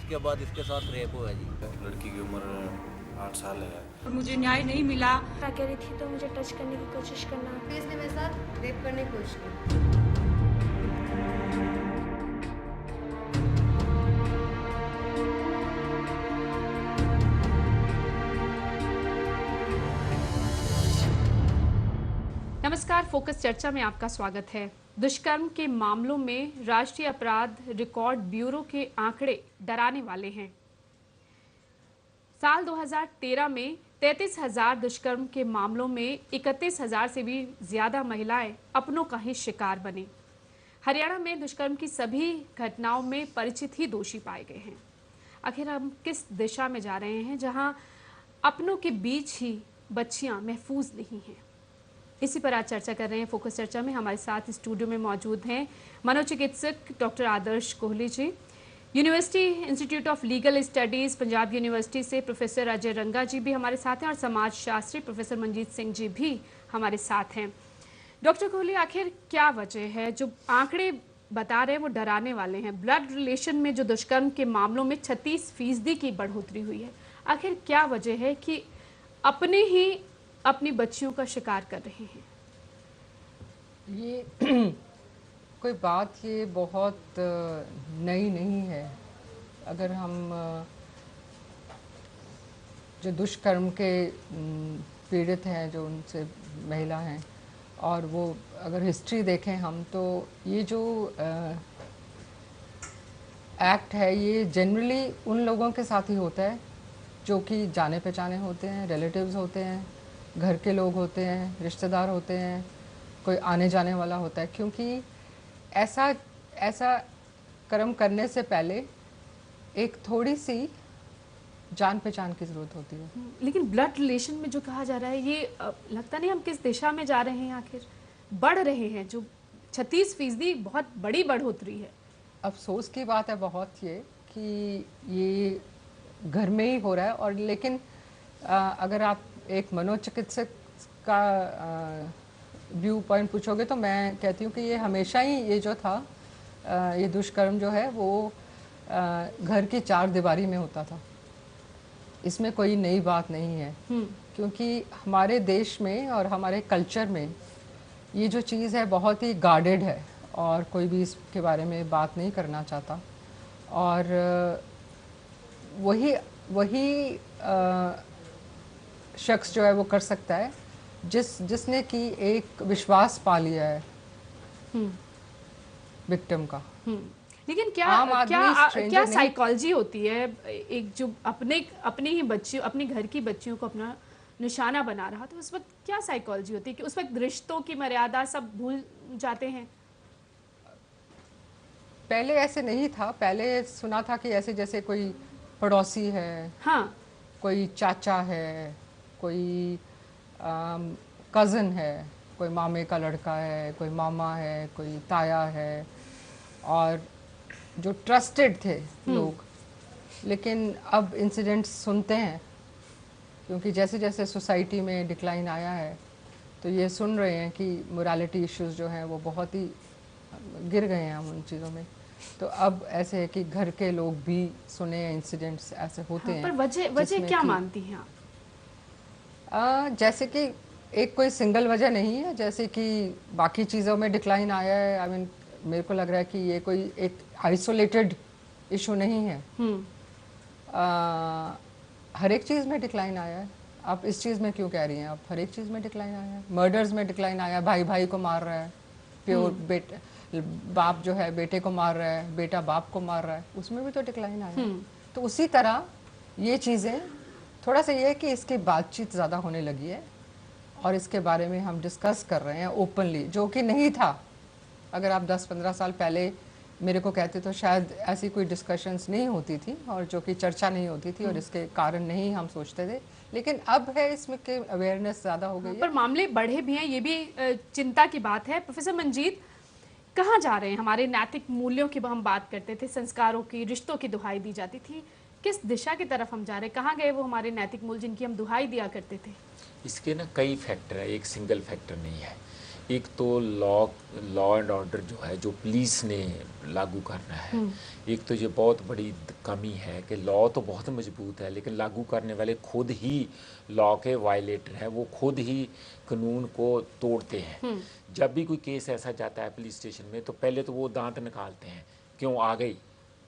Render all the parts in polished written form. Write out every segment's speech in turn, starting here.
उसके बाद इसके साथ रेप हुआ जी। लड़की की उम्र 8 साल है। मुझे न्याय नहीं मिला। अकेली थी तो मुझे टच करने की कोशिश करना, तो इसने मेरे साथ रेप करने की कोशिश की। नमस्कार, फोकस चर्चा में आपका स्वागत है। दुष्कर्म के मामलों में राष्ट्रीय अपराध रिकॉर्ड ब्यूरो के आंकड़े डराने वाले हैं। साल 2013 में 33,000 दुष्कर्म के मामलों में 31,000 से भी ज्यादा महिलाएं अपनों का ही शिकार बनी। हरियाणा में दुष्कर्म की सभी घटनाओं में परिचित ही दोषी पाए गए हैं। आखिर हम किस दिशा में जा रहे हैं जहां अपनों के बीच ही बच्चियां महफूज नहीं हैं? इसी पर आज चर्चा कर रहे हैं। फोकस चर्चा में हमारे साथ स्टूडियो में मौजूद हैं मनोचिकित्सक doctor Adarsh Kohli ji, university institute of legal studies Punjab university से प्रोफेसर अजय रंगा जी भी हमारे साथ हैं और समाजशास्त्री प्रोफेसर मंजीत सिंह जी भी हमारे साथ हैं। डॉक्टर कोहली, आखिर क्या वजह है जो आंकड़े बता रहे हैं वो डराने वाले हैं? ब्लड रिलेशन में जो दुष्कर्म के मामलों में 36% की बढ़ोतरी हुई है, आखिर क्या वजह है कि अपने ही अपनी बच्चियों का शिकार कर रहे हैं? ये कोई बात ये बहुत नई नहीं है। अगर हम जो दुष्कर्म के पीड़ित हैं, जो उनसे महिला हैं, और वो अगर हिस्ट्री देखें हम, तो ये जो एक्ट है ये जनरली उन लोगों के साथ ही होता है जो कि जाने पहचाने होते हैं, रिलेटिव्स होते हैं, घर के लोग होते हैं, रिश्तेदार होते हैं, कोई आने जाने वाला होता है। क्योंकि ऐसा कर्म करने से पहले एक थोड़ी सी जान पहचान की ज़रूरत होती है। लेकिन ब्लड रिलेशन में जो कहा जा रहा है, ये लगता नहीं हम किस दिशा में जा रहे हैं? आखिर बढ़ रहे हैं जो 36% बहुत बड़ी बढ़ोतरी है। अफसोस की बात है बहुत ये कि ये घर में ही हो रहा है। और लेकिन अगर आप एक मनोचिकित्सक का व्यू पॉइंट पूछोगे तो मैं कहती हूँ कि ये हमेशा ही ये जो था, ये दुष्कर्म जो है वो घर की 4 दीवारी में होता था। इसमें कोई नई बात नहीं है। क्योंकि हमारे देश में और हमारे कल्चर में ये जो चीज़ है बहुत ही गार्डेड है और कोई भी इसके बारे में बात नहीं करना चाहता। और वही शख्स जो है वो कर सकता है जिसने कि एक विश्वास पा लिया है विक्टिम का। लेकिन क्या साइकोलॉजी होती है? एक जो अपनी ही बच्ची, अपनी घर की बच्चियों को अपना निशाना बना रहा, तो उस वक्त क्या साइकोलॉजी होती है कि उस वक्त रिश्तों की मर्यादा सब भूल जाते हैं? पहले ऐसे नहीं था। पहले सुना था कि ऐसे जैसे कोई पड़ोसी है, हाँ, कोई चाचा है, कोई कज़न है, कोई मामे का लड़का है, कोई मामा है, कोई ताया है, और जो ट्रस्टेड थे लोग। लेकिन अब इंसिडेंट्स सुनते हैं क्योंकि जैसे जैसे सोसाइटी में डिक्लाइन आया है तो ये सुन रहे हैं कि मोरालिटी इश्यूज जो हैं वो बहुत ही गिर गए हैं हम उन चीज़ों में। तो अब ऐसे है कि घर के लोग भी सुने इंसिडेंट्स ऐसे होते हैं। पर वजह क्या मानती हैं आप? जैसे कि एक कोई सिंगल वजह नहीं है। जैसे कि बाकी चीज़ों में डिक्लाइन आया है, आई मीन मेरे को लग रहा है कि ये कोई एक आइसोलेटेड इशू नहीं है। हर एक चीज़ में डिक्लाइन आया है। आप इस चीज़ में क्यों कह रही हैं? आप हर एक चीज़ में डिक्लाइन आया है। मर्डर्स में डिक्लाइन आया है, भाई भाई को मार रहा है, प्योर बाप जो है बेटे को मार रहा है, बेटा बाप को मार रहा है, उसमें भी तो डिक्लाइन आया है। तो उसी तरह ये चीज़ें थोड़ा सा ये है कि इसकी बातचीत ज़्यादा होने लगी है और इसके बारे में हम डिस्कस कर रहे हैं ओपनली, जो कि नहीं था। अगर आप 10-15 साल पहले मेरे को कहते तो शायद ऐसी कोई डिस्कशंस नहीं होती थी और जो कि चर्चा नहीं होती थी और इसके कारण नहीं हम सोचते थे। लेकिन अब है इसमें कि अवेयरनेस ज़्यादा हो गई है। पर मामले बढ़े भी हैं, ये भी चिंता की बात है। प्रोफेसर मंजीत, कहाँ जा रहे हैं? हमारे नैतिक मूल्यों की हम बात करते थे, संस्कारों की, रिश्तों की दुहाई दी जाती थी। किस दिशा की तरफ हम जा रहे हैं? कहाँ गए वो हमारे नैतिक मूल्य जिनकी हम दुहाई दिया करते थे? इसके ना कई फैक्टर है, एक सिंगल फैक्टर नहीं है। एक तो लॉ एंड ऑर्डर जो है, जो पुलिस ने लागू करना है, एक तो ये बहुत बड़ी कमी है कि लॉ तो बहुत मजबूत है लेकिन लागू करने वाले खुद ही लॉ के वायलेटर हैं, वो खुद ही कानून को तोड़ते हैं। जब भी कोई केस ऐसा जाता है पुलिस स्टेशन में तो पहले तो वो दांत निकालते हैं, क्यों आ गई,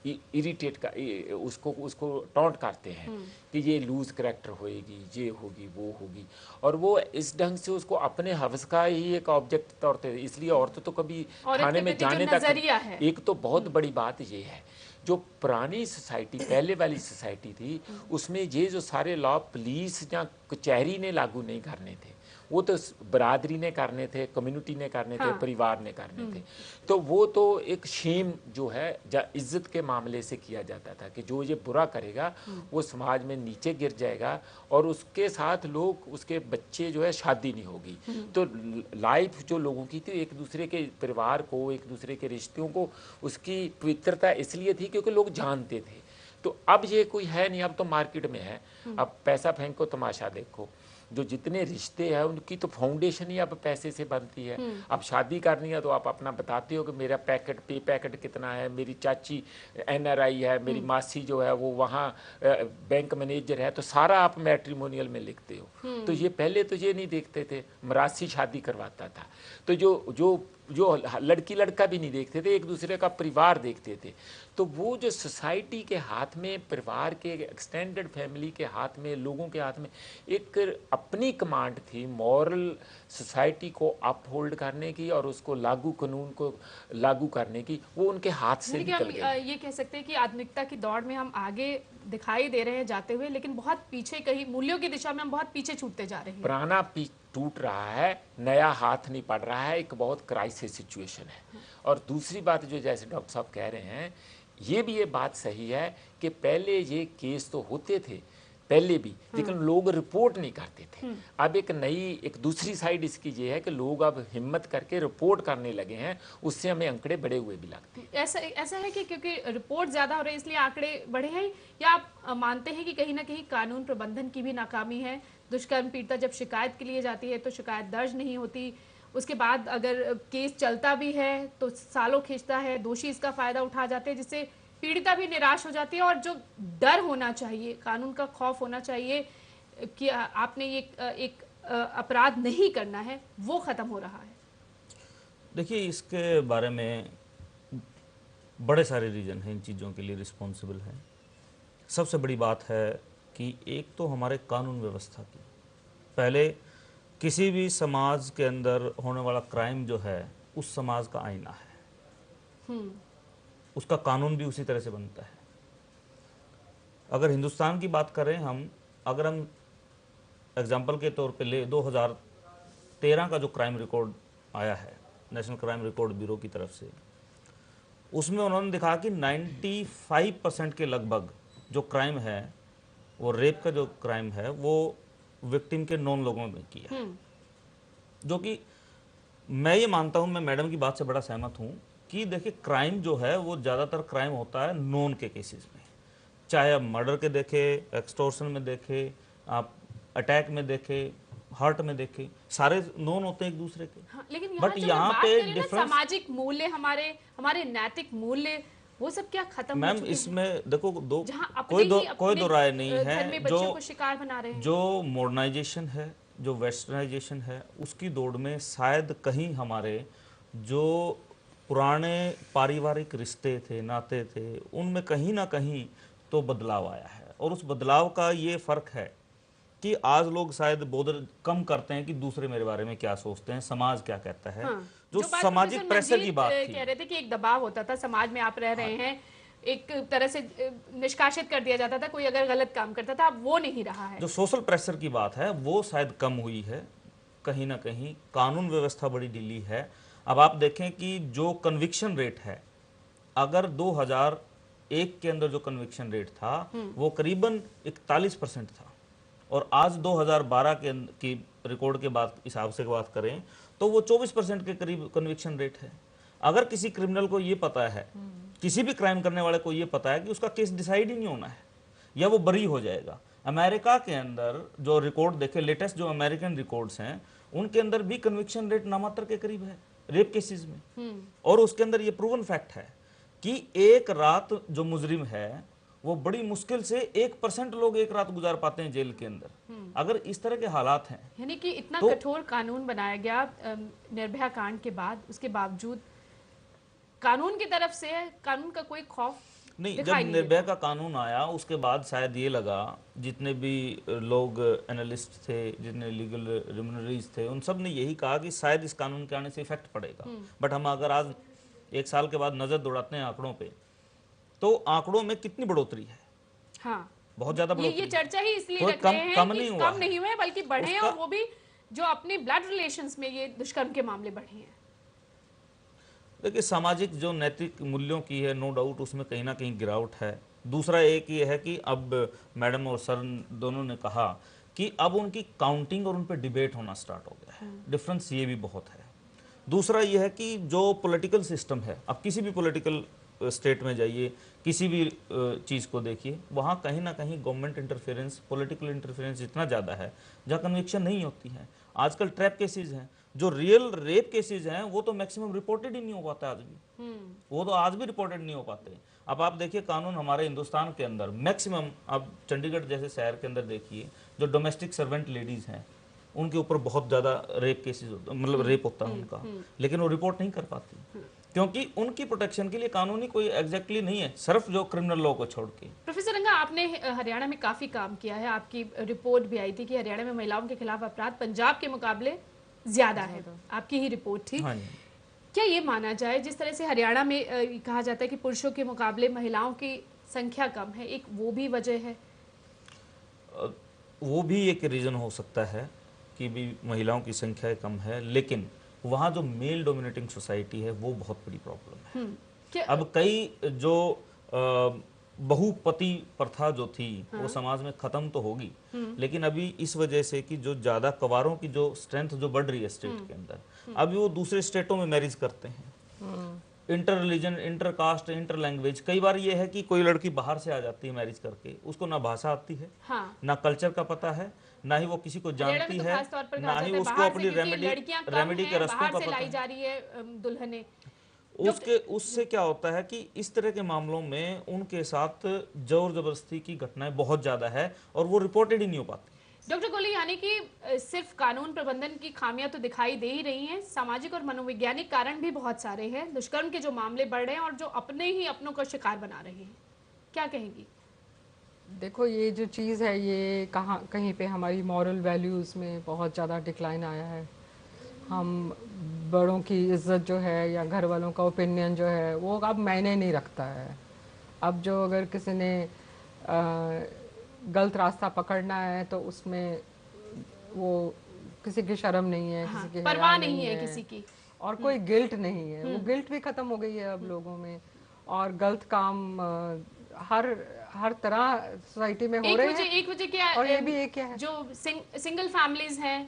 इरिटेट का उसको टॉन्ट करते हैं कि ये लूज करैक्टर होएगी, ये होगी, वो होगी, और वो इस ढंग से उसको अपने हवस का ही एक ऑब्जेक्ट तौर पे, इसलिए औरतें तो कभी थाने में जाने तक। एक तो बहुत बड़ी बात ये है, जो पुरानी सोसाइटी पहले वाली सोसाइटी थी उसमें ये जो सारे लॉ पुलिस या कचहरी ने लागू नहीं करने थे, वो तो बरादरी ने करने थे, कम्युनिटी ने करने थे, परिवार ने करने थे। तो वो तो एक शेम जो है इज्जत के मामले से किया जाता था कि जो ये बुरा करेगा वो समाज में नीचे गिर जाएगा और उसके साथ लोग, उसके बच्चे जो है शादी नहीं होगी। तो लाइफ जो लोगों की थी, एक दूसरे के परिवार को, एक दूसरे के रिश्तों को, उसकी पवित्रता इसलिए थी क्योंकि लोग जानते थे। तो अब ये कोई है नहीं, अब तो मार्केट में है, अब पैसा फेंको तमाशा देखो। जो जितने रिश्ते हैं उनकी तो फाउंडेशन ही अब पैसे से बनती है। अब शादी करनी है तो आप अपना बताते हो कि मेरा पे पैकेट कितना है, मेरी चाची NRI है, मेरी मासी जो है वो वहाँ बैंक मैनेजर है, तो सारा आप मैट्रिमोनियल में लिखते हो। तो ये पहले तो ये नहीं देखते थे, मरासी शादी करवाता था, तो जो लड़की लड़का भी नहीं देखते थे, एक दूसरे का परिवार देखते थे। तो वो जो सोसाइटी के हाथ में, परिवार के एक्सटेंडेड फैमिली के हाथ में, लोगों के हाथ में एक अपनी कमांड थी मॉरल सोसाइटी को अपहोल्ड करने की और उसको कानून को लागू करने की, वो उनके हाथ से निकल गई। ये कह सकते हैं कि आधुनिकता की दौड़ में हम आगे दिखाई दे रहे हैं जाते हुए, लेकिन बहुत पीछे, कहीं मूल्यों की दिशा में हम बहुत पीछे छूटते जा रहे हैं। पुराना टूट रहा है, नया हाथ नहीं पड़ रहा है, एक बहुत क्राइसिस सिचुएशन है। और दूसरी बात जो जैसे डॉक्टर साहब कह रहे हैं, ये बात सही है कि पहले ये केस तो होते थे पहले भी, लेकिन लोग रिपोर्ट नहीं करते थे। अब एक दूसरी साइड इसकी ये है कि लोग अब हिम्मत करके रिपोर्ट करने लगे हैं, उससे हमें आंकड़े बढ़े हुए भी लगते हैं। ऐसा है कि क्योंकि रिपोर्ट ज्यादा हो रही है इसलिए आंकड़े बढ़े हैं, या आप मानते हैं कि कहीं ना कहीं कानून प्रबंधन की भी नाकामी है? दुष्कर्म पीड़िता जब शिकायत के लिए जाती है तो शिकायत दर्ज नहीं होती, उसके बाद अगर केस चलता भी है तो सालों खींचता है, दोषी इसका फायदा उठा जाते हैं, जिससे पीड़िता भी निराश हो जाती है, और जो डर होना चाहिए, कानून का खौफ होना चाहिए कि आपने ये एक अपराध नहीं करना है, वो खत्म हो रहा है। देखिए, इसके बारे में बड़े सारे रीजन हैं इन चीज़ों के लिए रिस्पॉन्सिबल हैं। सबसे बड़ी बात है कि एक तो हमारे कानून व्यवस्था की, पहले किसी भी समाज के अंदर होने वाला क्राइम जो है उस समाज का आईना है, उसका कानून भी उसी तरह से बनता है। अगर हिंदुस्तान की बात करें अगर हम एग्जाम्पल के तौर पे ले 2013 का जो क्राइम रिकॉर्ड आया है नेशनल क्राइम रिकॉर्ड ब्यूरो की तरफ से, उसमें उन्होंने दिखा कि 95% के लगभग जो क्राइम है, वो रेप का जो क्राइम है, वो विक्टिम के नॉन लोगों ने किया है। जो कि मैं ये मानता हूँ, मैं मैडम की बात से बड़ा सहमत हूँ कि देखिए, क्राइम जो है वो ज़्यादातर क्राइम होता है नॉन के केसेस में, चाहे आप मर्डर के देखें, एक्सटॉर्शन में देखें, आप अटैक में देखें, हर्ट में देखें, सारे नॉन होते हैं एक दूसरे के। हाँ, लेकिन बट यहाँ पे डिफरेंस, सामाजिक मूल्य, हमारे नैतिक मूल्य, वो सब क्या खत्म मैम? इसमें देखो कोई दो राय नहीं है। जो मॉडर्नाइजेशन है, जो वेस्टर्नाइजेशन है, उसकी दौड़ में शायद कहीं हमारे जो पुराने पारिवारिक रिश्ते थे, नाते थे, उनमें कहीं ना कहीं तो बदलाव आया है। और उस बदलाव का ये फ़र्क है कि आज लोग शायद बोधर कम करते हैं कि दूसरे मेरे बारे में क्या सोचते हैं, समाज क्या कहता है। हाँ, जो सामाजिक प्रेशर की बात थी, कह रहे थे कि एक दबाव होता था समाज में, आप रह रहे हैं, एक तरह से निष्कासित कर दिया जाता था कोई अगर गलत काम करता था, अब वो नहीं रहा है। जो सोशल प्रेशर की बात है वो शायद कम हुई है, कहीं ना कहीं कानून व्यवस्था बड़ी ढीली है। अब आप देखें कि जो कन्विक्शन रेट है, अगर 2001 के अंदर जो कन्विक्शन रेट था वो करीबन 41% था, और आज 2012 की रिकॉर्ड के बाद हिसाब से बात करें तो वो 24% के करीब कन्विक्शन रेट है। अगर किसी क्रिमिनल को ये पता है, किसी भी क्राइम करने वाले को ये पता है कि उसका केस डिसाइड ही नहीं होना है या वो बरी हो जाएगा, अमेरिका के अंदर जो रिकॉर्ड देखे, लेटेस्ट जो अमेरिकन रिकॉर्ड्स हैं, उनके अंदर भी कन्विक्शन रेट नामात्र के करीब है रेप केसेस में। और उसके अंदर ये प्रूवन फैक्ट है कि एक रात जो मुजरिम है वो बड़ी मुश्किल से 1% लोग एक रात गुजार पाते हैं जेल के अंदर। अगर इस तरह के हालात हैं, यानी कि इतना तो कठोर कानून बनाया गया निर्भया कांड के बाद, उसके बावजूद कानून की तरफ से कानून का कोई खौफ नहीं। जब दिखाई नहीं निर्भया का कानून आया उसके बाद शायद ये लगा, जितने भी लोग एनालिस्ट थे, जितने लीगल रिम्यूनरीज थे, उन सब ने यही कहा कि शायद इस कानून के आने से इफेक्ट पड़ेगा। बट हम अगर आज 1 साल के बाद नजर दौड़ाते हैं आंकड़ों पे, तो आंकड़ों में कितनी बढ़ोतरी है। हाँ, बहुत ज्यादा ये बढ़ोतरी। चर्चा ही इसलिए कोई रख रहे हैं कम कि नहीं हुआ कम नहीं हुए बल्कि बढ़े हैं, और उसका- वो भी जो अपने ब्लड रिलेशंस में ये दुष्कर्म के मामले बढ़े हैं। देखिए, सामाजिक जो नैतिक मूल्यों की है, नो डाउट उसमें कहीं ना कहीं गिरावट है। दूसरा एक ये है कि अब मैडम और सर दोनों ने कहा कि अब उनकी काउंटिंग और उन पर डिबेट होना स्टार्ट हो गया है। डिफरेंस ये भी बहुत है। दूसरा ये है कि जो पॉलिटिकल सिस्टम है, अब किसी भी पॉलिटिकल स्टेट में जाइए, किसी भी चीज़ को देखिए, वहाँ कहीं ना कहीं गवर्नमेंट इंटरफेरेंस, पॉलिटिकल इंटरफेरेंस इतना ज़्यादा है जहाँ कन्विक्शन नहीं होती है। आजकल ट्रैप केसेस हैं, जो रियल रेप केसेस हैं वो तो मैक्सिमम रिपोर्टेड ही नहीं हो पाता आज भी। वो तो आज भी रिपोर्टेड नहीं हो पाते। अब आप देखिए, कानून हमारे हिंदुस्तान के अंदर मैक्सिमम, आप चंडीगढ़ जैसे शहर के अंदर देखिए, जो डोमेस्टिक सर्वेंट लेडीज हैं उनके ऊपर बहुत ज़्यादा रेप केसेस होता, मतलब रेप होता है उनका, लेकिन वो रिपोर्ट नहीं कर पाती क्योंकि उनकी प्रोटेक्शन के लिए कानूनी कोई एग्जैक्टली नहीं है, सिर्फ जो क्रिमिनल लॉ को छोड़ के। प्रोफेसर रंगा, आपने हरियाणा में काफी काम किया है। आपकी रिपोर्ट भी आई थी कि हरियाणा में महिलाओं के खिलाफ अपराध पंजाब के मुकाबले ज्यादा है। आपकी ही रिपोर्ट थी। हाँ जी। क्या ये माना जाए, जिस तरह से हरियाणा में कहा जाता है कि पुरुषों के मुकाबले महिलाओं की संख्या कम है, एक वो भी वजह है? वो भी एक रीज़न हो सकता है कि भी महिलाओं की संख्या कम है, लेकिन वहाँ जो मेल डोमिनेटिंग सोसाइटी है वो बहुत बड़ी प्रॉब्लम है। अब कई जो बहुपति प्रथा जो थी वो समाज में खत्म तो होगी, लेकिन अभी इस वजह से कि जो ज्यादा कवारों की जो स्ट्रेंथ जो बढ़ रही है स्टेट के अंदर, अभी वो दूसरे स्टेटों में मैरिज करते हैं। Inter religion, inter caste, inter language. कई बार ये है कि कोई लड़की बाहर से आ जाती है मैरिज करके, उसको ना भाषा आती है, ना कल्चर का पता है, ना ही वो किसी को जानती है, ना ही उसको अपनी रेमेडी के रस्तों का पता लाई जा रही है दुल्हने। उससे क्या होता है कि इस तरह के मामलों में उनके साथ जोर जबरदस्ती की घटनाएं बहुत ज्यादा है और वो रिपोर्टेड ही नहीं हो पाती। डॉक्टर गोली, यानी कि सिर्फ कानून प्रबंधन की खामियां तो दिखाई दे ही रही हैं, सामाजिक और मनोवैज्ञानिक कारण भी बहुत सारे हैं। दुष्कर्म के जो मामले बढ़ रहे हैं और जो अपने ही अपनों का शिकार बना रहे हैं, क्या कहेंगी? देखो, ये जो चीज़ है ये कहीं पे हमारी मॉरल वैल्यूज़ में बहुत ज़्यादा डिक्लाइन आया है। हम बड़ों की इज्जत जो है या घर वालों का ओपिनियन जो है वो अब मायने नहीं रखता है। अब जो अगर किसी ने गलत रास्ता पकड़ना है तो उसमें वो किसी की शर्म नहीं है, किसी की परवाह हया नहीं है किसी की, और कोई गिल्ट नहीं है। वो गिल्ट भी खत्म हो गई है अब लोगों में, और गलत काम हर तरह सोसाइटी में हो रहे हैं। एक वजह क्या, और ये भी एक क्या है, जो सिंगल फैमिलीज हैं,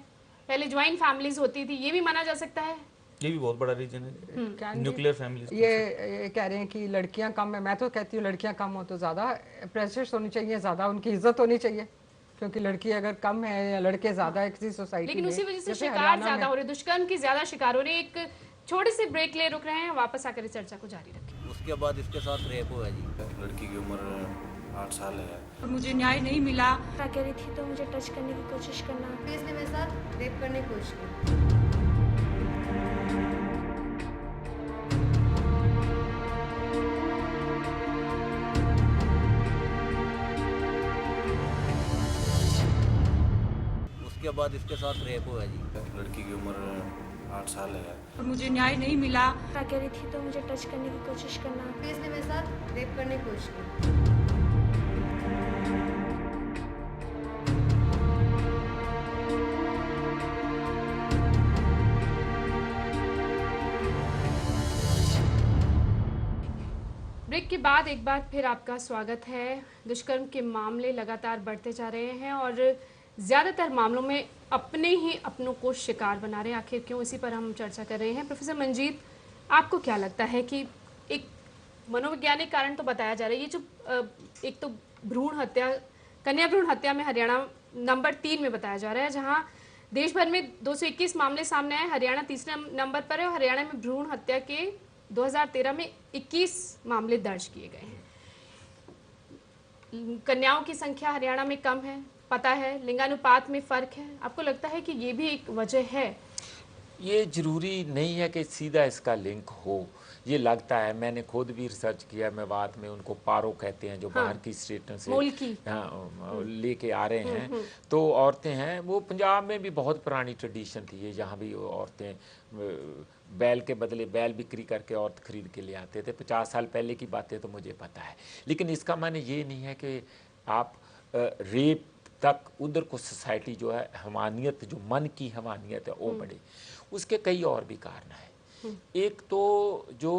पहले ज्वाइंट फैमिलीज होती थी, ये भी माना जा सकता है। ये भी बहुत बड़ा रीजन है, न्यूक्लियर फैमिली। ये कह रहे हैं कि लड़कियां कम है। मैं तो कहती हूँ लड़कियां कम हो तो ज़्यादा प्रेशर्स होनी चाहिए, ज़्यादा उनकी इज्जत होनी चाहिए, क्योंकि लड़की अगर कम है या लड़के ज़्यादा है किसी सोसाइटी में, लेकिन उसी वजह से जैसे शिकार हरियाणा ज्यादा में- हो रहे, दुष्कर्म की ज्यादा शिकार हो रहे। एक छोटी सी ब्रेक ले रुक रहे हैं, वापस आकर इस चर्चा को जारी रखें। उसके बाद इसके साथ रेप हुआ जी। लड़की की उम्र 8 साल है। मुझे न्याय नहीं मिला। कह रही थी तो मुझे टच करने की कोशिश करना। फिर इसने मेरे साथ रेप करने की कोशिश की। उसके बाद इसके साथ रेप हुआ जी। लड़की की उम्र 8 साल है। और मुझे न्याय नहीं मिला। कह रही थी तो मुझे टच करने की कोशिश करना। फिर इसने मेरे साथ रेप करने की कोशिश की। ब्रेक के बाद एक बार फिर आपका स्वागत है। दुष्कर्म के मामले लगातार बढ़ते जा रहे हैं और ज़्यादातर मामलों में अपने ही अपनों को शिकार बना रहे हैं। आखिर क्यों, इसी पर हम चर्चा कर रहे हैं। प्रोफेसर मंजीत, आपको क्या लगता है कि एक मनोवैज्ञानिक कारण तो बताया जा रहा है, ये जो एक तो भ्रूण हत्या कन्या भ्रूण हत्या में हरियाणा नंबर 3 में बताया जा रहा है, जहां देश भर में 221 मामले सामने आए। हरियाणा तीसरे नंबर पर है और हरियाणा में भ्रूण हत्या के 2013 में 21 मामले दर्ज किए गए हैं। कन्याओं की संख्या हरियाणा में कम है, पता है, लिंगानुपात में फर्क है। आपको लगता है कि ये भी एक वजह है? ये जरूरी नहीं है कि सीधा इसका लिंक हो, ये लगता है। मैंने खुद भी रिसर्च किया, मेवात में उनको पारो कहते हैं, जो बाहर की स्टेटों से लेके आ रहे हैं। तो औरतें हैं, वो पंजाब में भी बहुत पुरानी ट्रेडिशन थी ये, जहाँ भी औरतें बैल के बदले बैल बिक्री करके औरत खरीद के ले आते थे। 50 साल पहले की बातें तो मुझे पता है, लेकिन इसका माने ये नहीं है कि आप रेप तक उधर को सोसाइटी जो है हवानियत, जो मन की हवानियत है वो बढ़े। उसके कई और भी कारण हैं। एक तो जो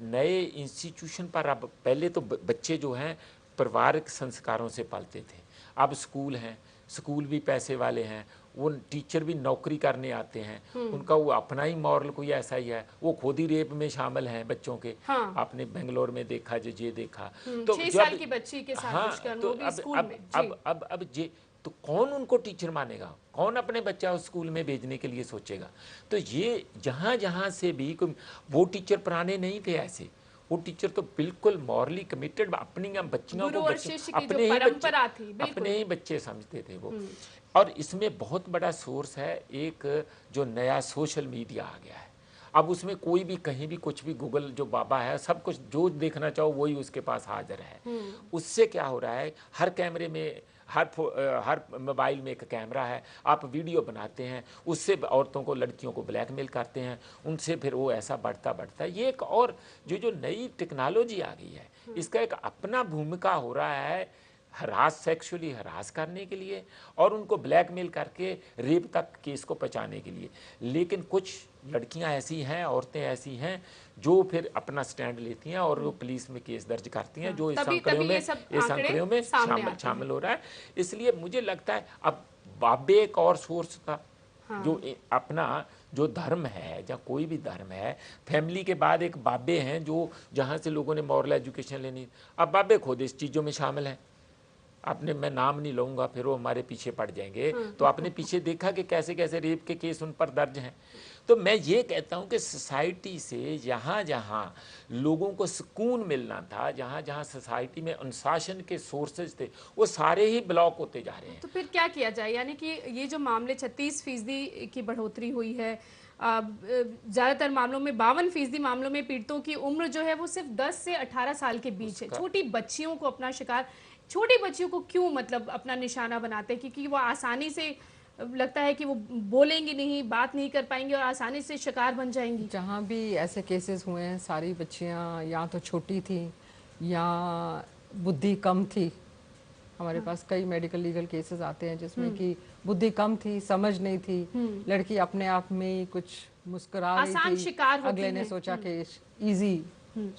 नए इंस्टीट्यूशन पर अब, पहले तो बच्चे जो हैं पारिवारिक संस्कारों से पलते थे, अब स्कूल हैं, स्कूल भी पैसे वाले हैं, वो टीचर भी नौकरी करने आते हैं, उनका वो अपना ही मॉरल कोई ऐसा ही है, वो खुद ही रेप में शामिल हैं बच्चों के। हाँ। आपने बेंगलोर में देखा, जो ये देखा, तो 6 साल की बच्ची के साथ दुष्कर्म, वो भी स्कूल में। अब जे तो कौन उनको टीचर मानेगा, कौन अपने बच्चा उस स्कूल में भेजने के लिए सोचेगा? तो ये जहाँ जहाँ से भी कोई, वो टीचर पुराने नहीं थे ऐसे, वो टीचर तो बिल्कुल मॉरली कमिटेड, अपनी बच्चियों को अपने ही बच्चे समझते थे वो। और इसमें बहुत बड़ा सोर्स है एक जो नया सोशल मीडिया आ गया है। अब उसमें कोई भी कहीं भी कुछ भी, गूगल जो बाबा है, सब कुछ जो देखना चाहो वही उसके पास हाजिर है। उससे क्या हो रहा है, हर कैमरे में, हर मोबाइल में एक कैमरा है, आप वीडियो बनाते हैं, उससे औरतों को, लड़कियों को ब्लैकमेल करते हैं, उनसे फिर वो ऐसा बढ़ता है। ये एक और जो नई टेक्नोलॉजी आ गई है, इसका एक अपना भूमिका हो रहा है हरास, सेक्सुअली हरास करने के लिए और उनको ब्लैकमेल करके रेप तक केस को पहुंचाने के लिए। लेकिन कुछ लड़कियां ऐसी हैं, औरतें ऐसी हैं जो फिर अपना स्टैंड लेती हैं और वो पुलिस में केस दर्ज करती हैं, जो इस आंकड़ों में शामिल हो रहा है। इसलिए मुझे लगता है अब बाबे एक और सोर्स था। जो अपना जो धर्म है, या कोई भी धर्म है, फैमिली के बाद एक बाबे हैं जो जहाँ से लोगों ने मॉरल एजुकेशन लेनी। अब बाबे खुद इस चीज़ों में शामिल हैं। आपने, मैं नाम नहीं लूँगा, फिर वो हमारे पीछे पड़ जाएंगे, तो आपने पीछे देखा कि कैसे कैसे रेप के केस उन पर दर्ज हैं। तो मैं ये कहता हूँ कि सोसाइटी से जहाँ जहाँ लोगों को सुकून मिलना था, जहाँ जहाँ सोसाइटी में अनुशासन के सोर्सेज थे, वो सारे ही ब्लॉक होते जा रहे हैं। तो फिर क्या किया जाए? यानी कि ये जो मामले 36% की बढ़ोतरी हुई है, ज़्यादातर मामलों में 52% मामलों में पीड़ितों की उम्र जो है वो सिर्फ 10 से 18 साल के बीच है। छोटी बच्चियों को अपना शिकार, छोटी बच्चियों को क्यों मतलब अपना निशाना बनाते हैं? क्योंकि वो आसानी से लगता है कि वो बोलेंगी नहीं, बात नहीं कर पाएंगी और आसानी से शिकार बन जाएंगी। जहाँ भी ऐसे केसेस हुए हैं, सारी बच्चियाँ या तो छोटी थी या बुद्धि कम थी। हमारे पास कई मेडिकल लीगल केसेस आते हैं जिसमें कि बुद्धि कम थी, समझ नहीं थी, लड़की अपने आप में कुछ मुस्कुरा रही थी, अगले ने सोचा कि इजी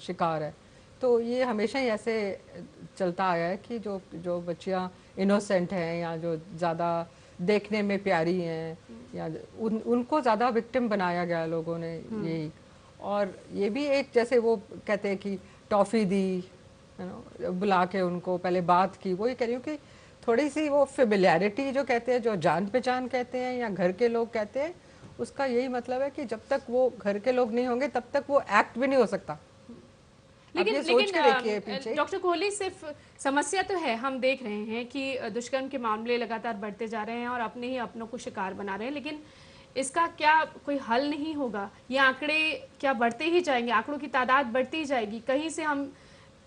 शिकार है। तो ये हमेशा ही ऐसे चलता आया है कि जो बच्चियाँ इनोसेंट हैं या जो ज़्यादा देखने में प्यारी हैं या उनको ज़्यादा विक्टिम बनाया गया लोगों ने यही। और ये भी एक, जैसे वो कहते हैं कि टॉफ़ी दी, बुला के उनको पहले बात की, वही कह रही हूँ कि थोड़ी सी वो फेमिलियरिटी जो कहते हैं, जो जान पहचान कहते हैं या घर के लोग कहते हैं, उसका यही मतलब है कि जब तक वो घर के लोग नहीं होंगे तब तक वो एक्ट भी नहीं हो सकता। लेकिन डॉक्टर कोहली, सिर्फ समस्या तो है, हम देख रहे हैं कि दुष्कर्म के मामले लगातार बढ़ते जा रहे हैं और अपने ही अपनों को शिकार बना रहे हैं, लेकिन इसका क्या कोई हल नहीं होगा? ये आंकड़े क्या बढ़ते ही जाएंगे? आंकड़ों की तादाद बढ़ती ही जाएगी? कहीं से हम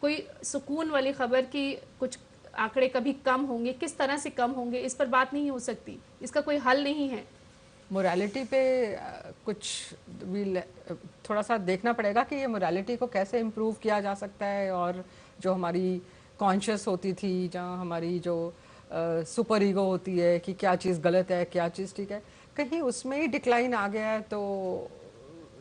कोई सुकून वाली खबर की कुछ आंकड़े कभी कम होंगे, किस तरह से कम होंगे, इस पर बात नहीं हो सकती? इसका कोई हल नहीं है? मोरालिटी पे कुछ भी थोड़ा सा देखना पड़ेगा कि ये मोरालिटी को कैसे इम्प्रूव किया जा सकता है। और जो हमारी कॉन्शियस होती थी, जहाँ हमारी जो सुपर ईगो होती है कि क्या चीज़ गलत है, क्या चीज़ ठीक है, कहीं उसमें ही डिक्लाइन आ गया है। तो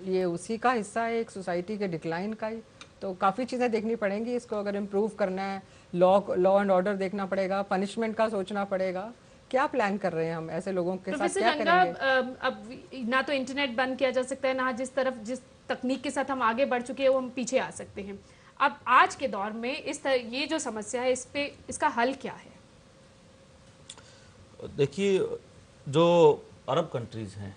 ये उसी का हिस्सा है, एक सोसाइटी के डिक्लाइन का ही। तो काफ़ी चीज़ें देखनी पड़ेंगी इसको अगर इम्प्रूव करना है। लॉ एंड ऑर्डर देखना पड़ेगा, पनिशमेंट का सोचना पड़ेगा, क्या प्लान कर रहे हैं हम ऐसे लोगों के साथ, क्या करेंगे? अब ना तो इंटरनेट बंद किया जा सकता है, ना जिस तकनीक के साथ हम आगे बढ़ चुके हैं वो हम पीछे आ सकते हैं। अब आज के दौर में ये जो समस्या है, इसका हल क्या है? देखिए, जो अरब कंट्रीज़ हैं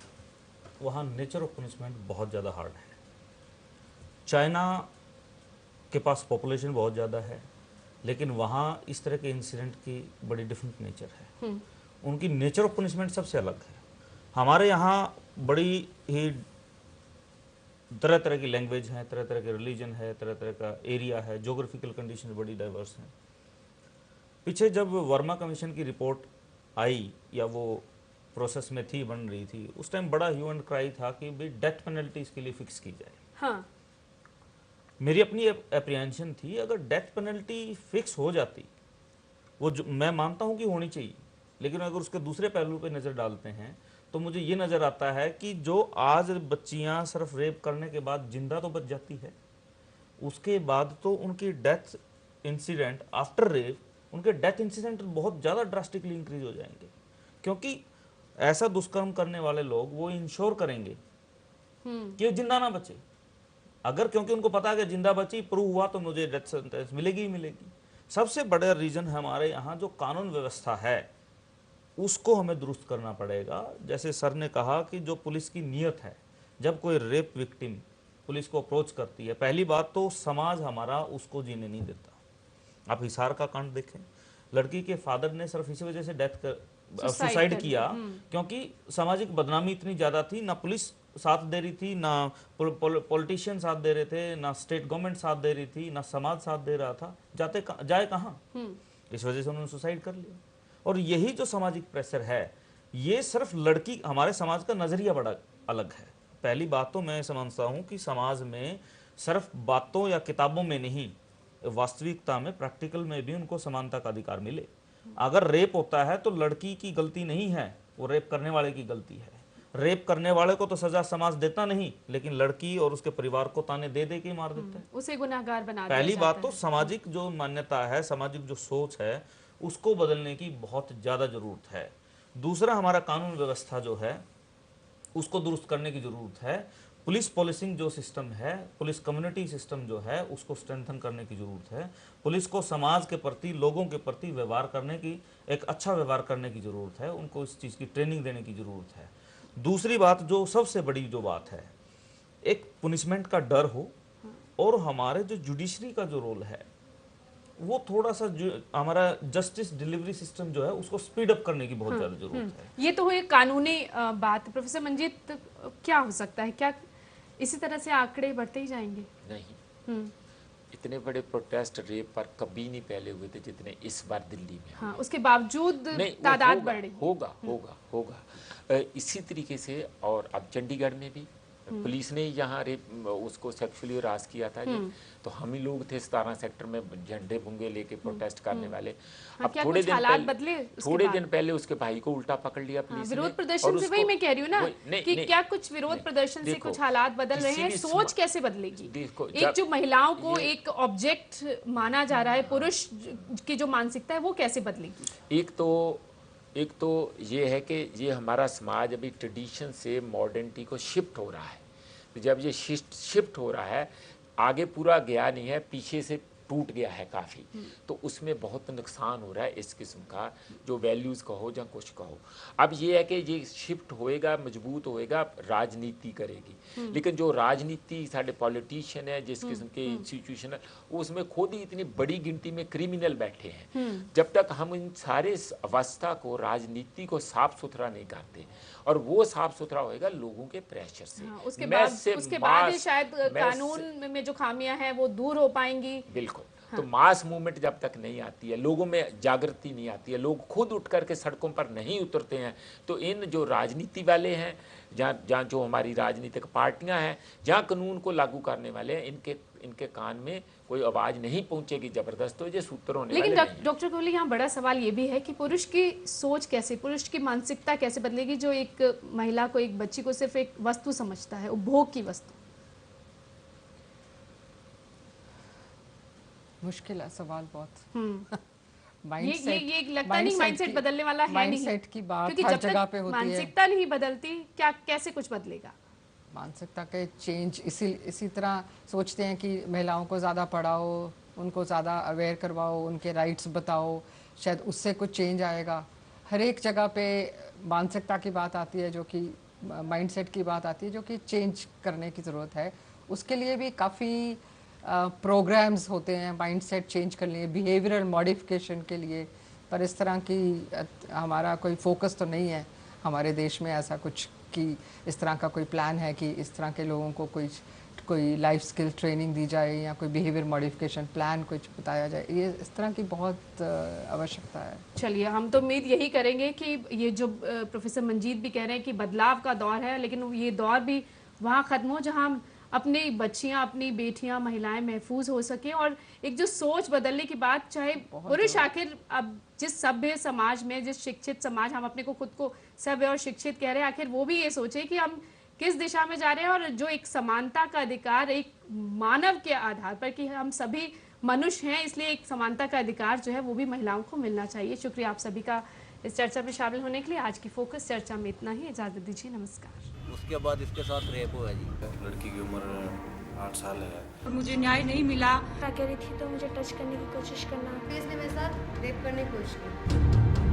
वहाँ नेचर ऑफ पनिशमेंट बहुत ज़्यादा हार्ड है। चाइना के पास पॉपुलेशन बहुत ज़्यादा है, लेकिन वहाँ इस तरह के इंसिडेंट की बड़ी डिफरेंट नेचर है। उनकी नेचर ऑफ पनिशमेंट सबसे अलग है। हमारे यहाँ बड़ी ही तरह तरह की लैंग्वेज है, तरह तरह के रिलीजन है, तरह तरह का एरिया है, जोग्राफिकल कंडीशन बड़ी डाइवर्स हैं। पीछे जब वर्मा कमीशन की रिपोर्ट आई या वो प्रोसेस में थी, बन रही थी, उस टाइम बड़ा ह्यू एंड क्राई था कि भाई डेथ पेनल्टी इसके लिए फिक्स की जाए। हाँ, मेरी अपनी एप्रीहेंशन थी, अगर डेथ पेनल्टी फिक्स हो जाती, वो मैं मानता हूँ कि होनी चाहिए, लेकिन अगर उसके दूसरे पहलू पे नज़र डालते हैं तो मुझे ये नज़र आता है कि जो आज बच्चियाँ सिर्फ रेप करने के बाद जिंदा तो बच जाती है, उसके बाद तो उनकी डेथ इंसिडेंट आफ्टर रेप, उनके डेथ इंसिडेंट बहुत ज़्यादा ड्रास्टिकली इंक्रीज हो जाएंगे, क्योंकि ऐसा दुष्कर्म करने वाले लोग वो इंश्योर करेंगे कि वो जिंदा ना बचे। अगर क्योंकि उनको पता है कि जिंदा बची, प्रूव हुआ, तो मुझे डेथ सेंटेंस मिलेगी ही मिलेगी। सबसे बड़ा रीज़न हमारे यहाँ जो कानून व्यवस्था है उसको हमें दुरुस्त करना पड़ेगा। जैसे सर ने कहा कि जो पुलिस की नीयत है, जब कोई रेप विक्टिम पुलिस को अप्रोच करती है, पहली बात तो समाज हमारा उसको जीने नहीं देता। आप हिसार का कांड देखें, लड़की के फादर ने सिर्फ इसी वजह से सुसाइड किया क्योंकि सामाजिक बदनामी इतनी ज़्यादा थी, ना पुलिस साथ दे रही थी, ना पॉलिटिशियन साथ दे रहे थे, ना स्टेट गवर्नमेंट साथ दे रही थी, ना समाज साथ दे रहा था, जाए कहाँ। इस वजह से उन्होंने सुसाइड कर लिया। और यही जो सामाजिक प्रेशर है, ये सिर्फ लड़की, हमारे समाज का नज़रिया बड़ा अलग है। पहली बात तो मैं समझता हूँ कि समाज में सिर्फ बातों या किताबों में नहीं, वास्तविकता में, प्रैक्टिकल में भी उनको समानता का अधिकार मिले। अगर रेप होता है तो लड़की की गलती नहीं है, वो रेप करने वाले की गलती है। रेप करने वाले को तो सजा समाज देता नहीं, लेकिन लड़की और उसके परिवार को ताने दे दे के मार देता है, उसे गुनाहगार बना दिया पहली जाता बात तो है। सामाजिक जो मान्यता है, सामाजिक जो सोच है, उसको बदलने की बहुत ज़्यादा ज़रूरत है। दूसरा, हमारा कानून व्यवस्था जो है उसको दुरुस्त करने की ज़रूरत है। पुलिस पॉलिसिंग जो सिस्टम है, पुलिस कम्युनिटी सिस्टम जो है, उसको स्ट्रेंथन करने की ज़रूरत है। पुलिस को समाज के प्रति, लोगों के प्रति व्यवहार करने की, एक अच्छा व्यवहार करने की ज़रूरत है। उनको इस चीज़ की ट्रेनिंग देने की ज़रूरत है। दूसरी बात, जो सबसे बड़ी जो बात है, एक पुनिशमेंट का डर हो, और हमारे जो जुडिशरी का जो रोल है वो थोड़ा सा, जो हमारा जस्टिस डिलीवरी सिस्टम जो है उसको स्पीड अप करने की बहुत ज़्यादा ज़रूरत है। ये तो हुई कानूनी बात। प्रोफेसर मंजीत, क्या हो सकता है, क्या इसी तरह से आंकड़े बढ़ते ही जाएंगे? नहीं, इतने बड़े प्रोटेस्ट रेप पर कभी नहीं पहले हुए थे जितने इस बार दिल्ली में। हाँ, उसके बावजूद नहीं, वो तादाद होगा, बढ़ रही। होगा। इसी तरीके से, और अब चंडीगढ़ में भी पुलिस ने यहाँ रेप, उसको सेक्सुअली हरास किया था जी, तो हम ही लोग थे 17 सेक्टर में झंडे बुंगे लेके प्रोटेस्ट करने वाले। हाँ, क्या कुछ हालात बदले उसके थोड़े बाद? दिन पहले उसके भाई को उल्टा पकड़ लिया पुलिस ने। विरोध प्रदर्शन से, वही मैं कह रही हूँ ना, कि क्या कुछ विरोध प्रदर्शन से कुछ हालात बदल रहे हैं? सोच कैसे बदलेगी? एक जो महिलाओं को एक ऑब्जेक्ट माना जा रहा है, पुरुष की जो मानसिकता है, वो कैसे बदलेगी? एक तो ये है कि ये हमारा समाज अभी ट्रेडिशन से मॉडर्निटी को शिफ्ट हो रहा है। तो जब ये शिफ्ट हो रहा है, आगे पूरा गया नहीं है, पीछे से टूट गया है काफ़ी, तो उसमें बहुत नुकसान हो रहा है इस किस्म का, जो वैल्यूज़ कहो या कुछ कहो। अब ये है कि ये शिफ्ट होएगा, मजबूत होएगा, राजनीति करेगी, लेकिन जो राजनीति साढ़े पॉलिटिशियन है, जिस किस्म के इंस्टीट्यूशन है, उसमें खुद ही इतनी बड़ी गिनती में क्रिमिनल बैठे हैं। जब तक हम इन सारे अवस्था को, राजनीति को साफ सुथरा नहीं करते, और वो साफ सुथरा होएगा लोगों के प्रेशर से, उसके बाद ही शायद कानून में जो खामियां हैं वो दूर हो पाएंगी। बिल्कुल। तो मास मूवमेंट जब तक नहीं आती है, लोगों में जागृति नहीं आती है, लोग खुद उठ करके सड़कों पर नहीं उतरते हैं, तो इन जो राजनीति वाले हैं, जहाँ जो हमारी राजनीतिक पार्टियां हैं, जहाँ कानून को लागू करने वाले हैं, इनके कान में कोई आवाज़ नहीं पहुंचेगी जबरदस्त, तो ये सूत्र होने वाले नहीं। लेकिन डॉक्टर कोहली, यहाँ बड़ा सवाल ये भी है कि पुरुष की सोच कैसे, पुरुष की मानसिकता कैसे बदलेगी, जो एक महिला को, एक बच्ची को सिर्फ एक वस्तु समझता है, उपभोग की वस्तु। मुश्किल है सवाल बहुत। ये लगता नहीं माइंडसेट बदलने वाला है नहीं। माइंडसेट की बात क्योंकि हर जब जगह तक पे होती है। मानसिकता नहीं बदलती, क्या कैसे कुछ बदलेगा? मानसिकता के चेंज इसी तरह सोचते हैं कि महिलाओं को ज़्यादा पढ़ाओ, उनको ज़्यादा अवेयर करवाओ, उनके राइट्स बताओ, शायद उससे कुछ चेंज आएगा। हर एक जगह पे मानसिकता की बात आती है, जो कि माइंडसेट की बात आती है, जो कि चेंज करने की ज़रूरत है। उसके लिए भी काफ़ी प्रोग्राम्स होते हैं माइंडसेट चेंज करने लिए, बिहेवियरल मॉडिफिकेशन के लिए, पर इस तरह की हमारा कोई फोकस तो नहीं है हमारे देश में ऐसा कुछ कि इस तरह का कोई प्लान है कि इस तरह के लोगों को कोई लाइफ स्किल ट्रेनिंग दी जाए या कोई बिहेवियर मॉडिफिकेशन प्लान कुछ बताया जाए। ये इस तरह की बहुत आवश्यकता है। चलिए, हम तो उम्मीद यही करेंगे कि ये जो प्रोफेसर मंजीत भी कह रहे हैं कि बदलाव का दौर है, लेकिन ये दौर भी वहाँ ख़त्म हो जहाँ अपनी बच्चियाँ, अपनी बेटियाँ, महिलाएं महफूज हो सकें, और एक जो सोच बदलने की बात, चाहे पुरुष, आखिर अब जिस सभ्य समाज में, जिस शिक्षित समाज, हम अपने को खुद को सभ्य और शिक्षित कह रहे हैं, आखिर वो भी ये सोचे कि हम किस दिशा में जा रहे हैं, और जो एक समानता का अधिकार, एक मानव के आधार पर कि हम सभी मनुष्य हैं, इसलिए एक समानता का अधिकार जो है वो भी महिलाओं को मिलना चाहिए। शुक्रिया आप सभी का इस चर्चा में शामिल होने के लिए। आज की फोकस चर्चा में इतना ही, इजाज़त दीजिए, नमस्कार। उसके बाद इसके साथ रेप हुआ जी। लड़की की उम्र 8 साल है। और मुझे न्याय नहीं मिला। अकेली थी तो मुझे टच करने की कोशिश करना। इसने मेरे साथ रेप करने की कोशिश की।